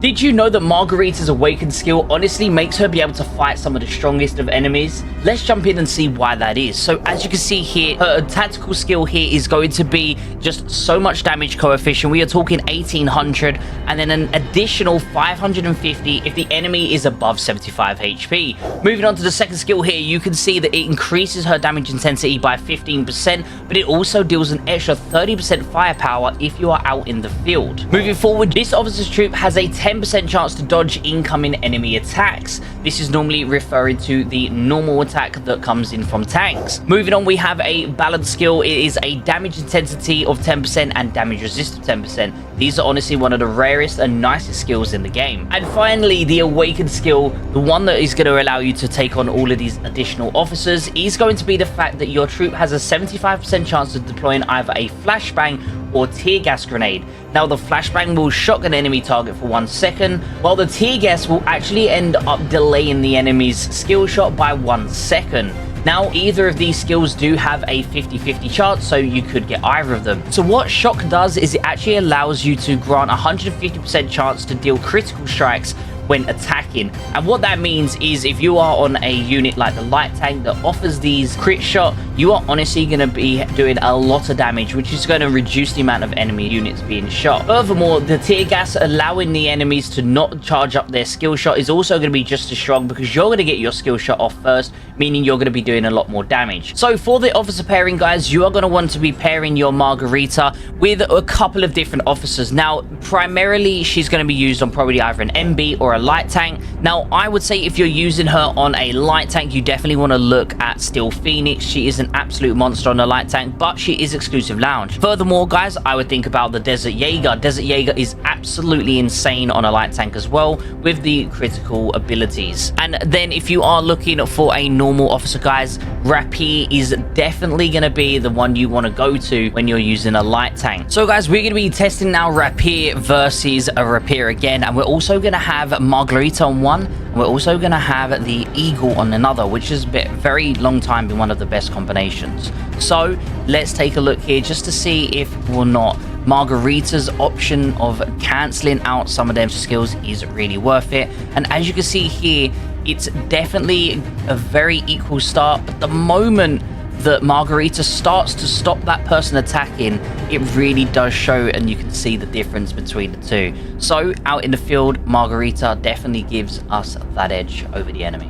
Did you know that Margarita's awakened skill honestly makes her be able to fight some of the strongest of enemies? Let's jump in and see why that is. So as you can see here, her tactical skill here is going to be just so much damage coefficient. We are talking 1800 and then an additional 550 if the enemy is above 75 HP. Moving on to the second skill here, you can see that it increases her damage intensity by 15%, but it also deals an extra 30% firepower if you are out in the field. Moving forward, this officer's troop has a 10% chance to dodge incoming enemy attacks. This is normally referring to the normal attack that comes in from tanks. Moving on, we have a balanced skill. It is a damage intensity of 10% and damage resist of 10%. These are honestly one of the rarest and nicest skills in the game. And finally, the awakened skill, the one that is going to allow you to take on all of these additional officers, is going to be the fact that your troop has a 75% chance of deploying either a flashbang or tear gas grenade. Now, the flashbang will shock an enemy target for 1 second, while the tear gas will actually end up delaying the enemy's skill shot by 1 second. Now, either of these skills do have a 50-50 chance, so you could get either of them. So what shock does is it actually allows you to grant 150% chance to deal critical strikes when attacking. And what that means is if you are on a unit like the light tank that offers these crit shot, you are honestly going to be doing a lot of damage, which is going to reduce the amount of enemy units being shot. Furthermore, the tear gas allowing the enemies to not charge up their skill shot is also going to be just as strong because you're going to get your skill shot off first, meaning you're going to be doing a lot more damage. So for the officer pairing, guys, you are going to want to be pairing your Margarita with a couple of different officers. Now, primarily, she's going to be used on probably either an MB or a light tank. Now, I would say if you're using her on a light tank, you definitely want to look at Steel Phoenix. She is an absolute monster on the light tank, but she is exclusive lounge. Furthermore, guys, I would think about the Desert Jaeger. Desert Jaeger is absolutely insane on a light tank as well with the critical abilities. And then if you are looking for a normal officer, guys, Rapier is definitely going to be the one you want to go to when you're using a light tank. So guys, we're going to be testing now Rapier versus a Rapier again, and we're also going to have Margarita on one, and we're also going to have the Eagle on another, which has been very long time been one of the best combinations. So let's take a look here just to see if or not Margarita's option of cancelling out some of them skills is really worth it. And as you can see here, it's definitely a very equal start, but the moment that Margarita starts to stop that person attacking, it really does show, and you can see the difference between the two. So out in the field, Margarita definitely gives us that edge over the enemy.